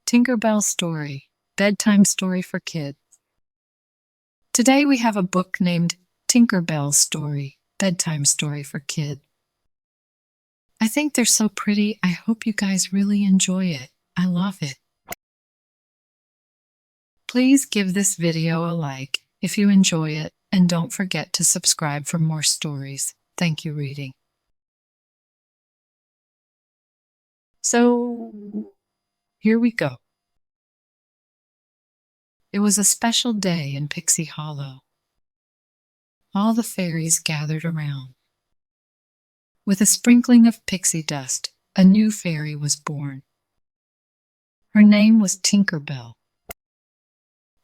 Tinkerbell Story, bedtime story for kids. Today we have a book named Tinkerbell Story, bedtime story for kids. I think they're so pretty. I hope you guys really enjoy it. I love it. Please give this video a like if you enjoy it, and don't forget to subscribe for more stories. Thank you, reading. So, here we go. It was a special day in Pixie Hollow. All the fairies gathered around. With a sprinkling of pixie dust, a new fairy was born. Her name was Tinkerbell.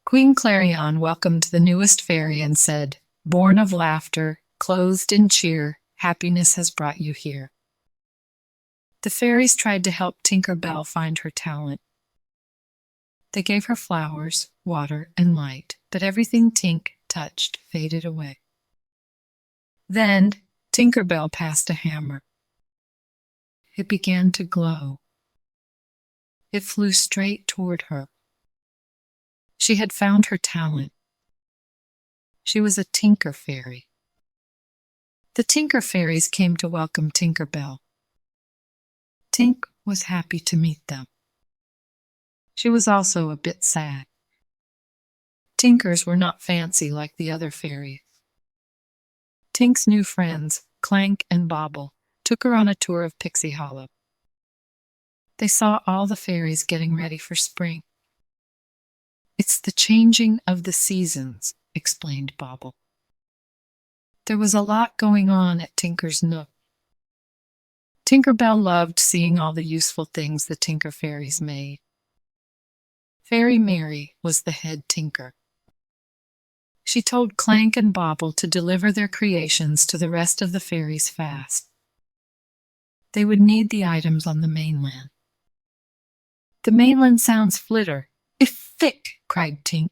Queen Clarion welcomed the newest fairy and said, "Born of laughter, clothed in cheer, happiness has brought you here." The fairies tried to help Tinkerbell find her talent. They gave her flowers, water, and light, but everything Tink touched faded away. Then Tinkerbell passed a hammer. It began to glow. It flew straight toward her. She had found her talent. She was a Tinker Fairy. The Tinker Fairies came to welcome Tinkerbell. Tink was happy to meet them. She was also a bit sad. Tinkers were not fancy like the other fairies. Tink's new friends, Clank and Bobble, took her on a tour of Pixie Hollow. They saw all the fairies getting ready for spring. "It's the changing of the seasons," explained Bobble. There was a lot going on at Tinker's Nook. Tinkerbell loved seeing all the useful things the Tinker Fairies made. Fairy Mary was the head tinker. She told Clank and Bobble to deliver their creations to the rest of the fairies fast. They would need the items on the mainland. "The mainland sounds flitter. Thick," cried Tink.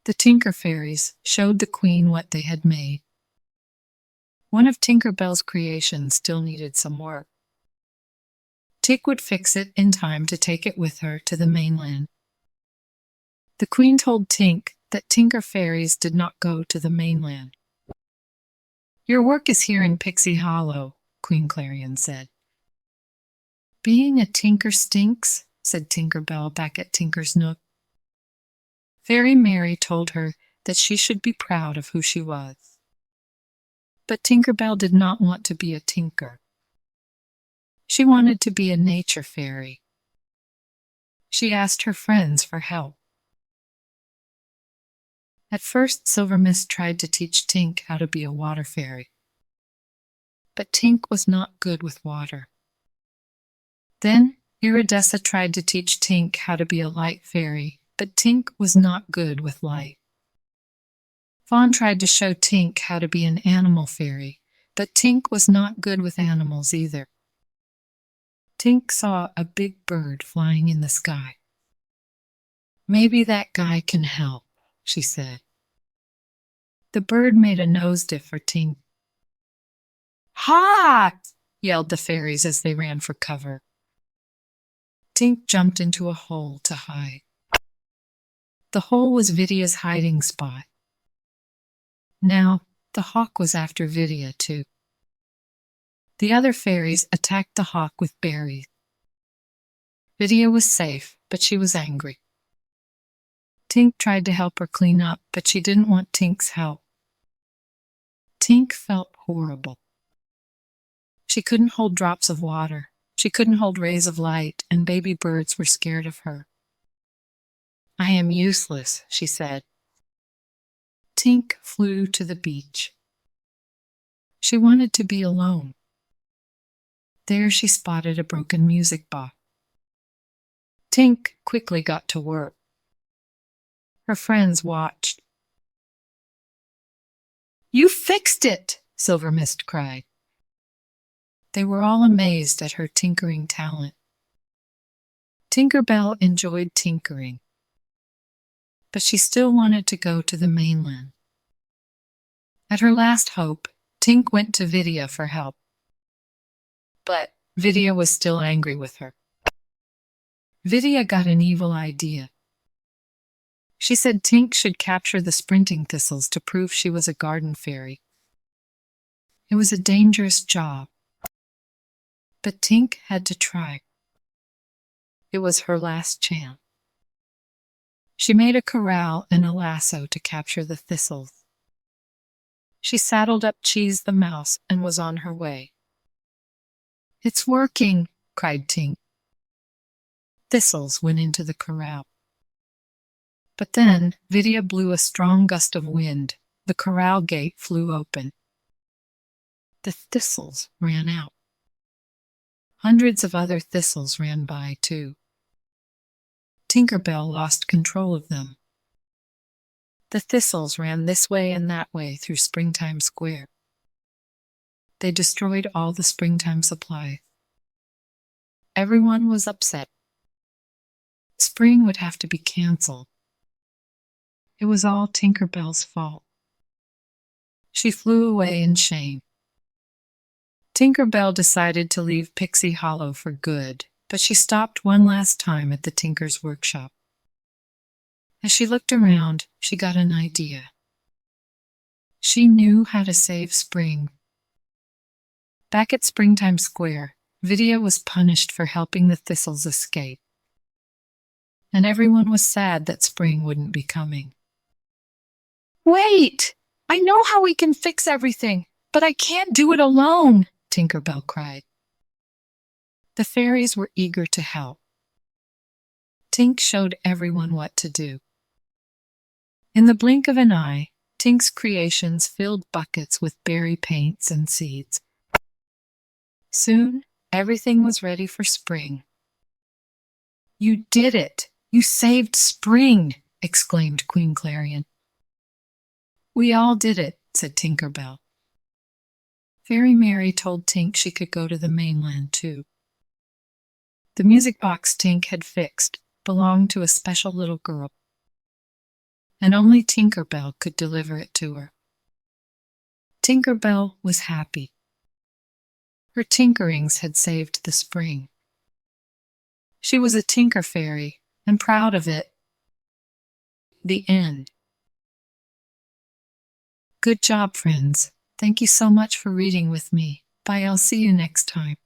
The Tinker Fairies showed the Queen what they had made. One of Tinkerbell's creations still needed some work. Tink would fix it in time to take it with her to the mainland. The Queen told Tink that Tinker Fairies did not go to the mainland. "Your work is here in Pixie Hollow," Queen Clarion said. "Being a tinker stinks," said Tinkerbell back at Tinker's Nook. Fairy Mary told her that she should be proud of who she was. But Tinkerbell did not want to be a tinker. She wanted to be a nature fairy. She asked her friends for help. At first, Silver Mist tried to teach Tink how to be a water fairy. But Tink was not good with water. Then Iridessa tried to teach Tink how to be a light fairy, but Tink was not good with light. Fawn tried to show Tink how to be an animal fairy, but Tink was not good with animals either. Tink saw a big bird flying in the sky. "Maybe that guy can help," she said. The bird made a nose dip for Tink. "Ha!" yelled the fairies as they ran for cover. Tink jumped into a hole to hide. The hole was Vidia's hiding spot. Now, the hawk was after Vidia, too. The other fairies attacked the hawk with berries. Vidia was safe, but she was angry. Tink tried to help her clean up, but she didn't want Tink's help. Tink felt horrible. She couldn't hold drops of water. She couldn't hold rays of light, and baby birds were scared of her. "I am useless," she said. Tink flew to the beach. She wanted to be alone. There she spotted a broken music box. Tink quickly got to work. Her friends watched. "You fixed it!" Silver Mist cried. They were all amazed at her tinkering talent. Tinkerbell enjoyed tinkering, but she still wanted to go to the mainland. At her last hope, Tink went to Vidia for help. But Vidia was still angry with her. Vidya got an evil idea. She said Tink should capture the sprinting thistles to prove she was a garden fairy. It was a dangerous job, but Tink had to try. It was her last chance. She made a corral and a lasso to capture the thistles. She saddled up Cheese the mouse and was on her way. "It's working," cried Tink. Thistles went into the corral. But then Vidya blew a strong gust of wind. The corral gate flew open. The thistles ran out. Hundreds of other thistles ran by, too. Tinkerbell lost control of them. The thistles ran this way and that way through Springtime Square. They destroyed all the springtime supplies. Everyone was upset. Spring would have to be canceled. It was all Tinkerbell's fault. She flew away in shame. Tinkerbell decided to leave Pixie Hollow for good, but she stopped one last time at the Tinker's workshop. As she looked around, she got an idea. She knew how to save spring. Back at Springtime Square, Vidya was punished for helping the thistles escape. And everyone was sad that spring wouldn't be coming. "Wait! I know how we can fix everything, but I can't do it alone," Tinkerbell cried. The fairies were eager to help. Tink showed everyone what to do. In the blink of an eye, Tink's creations filled buckets with berry paints and seeds. Soon, everything was ready for spring. "You did it! You saved spring!" exclaimed Queen Clarion. "We all did it," said Tinkerbell. Fairy Mary told Tink she could go to the mainland, too. The music box Tink had fixed belonged to a special little girl, and only Tinkerbell could deliver it to her. Tinkerbell was happy. Her tinkerings had saved the spring. She was a Tinker Fairy, and proud of it. The end. Good job, friends. Thank you so much for reading with me. Bye, I'll see you next time.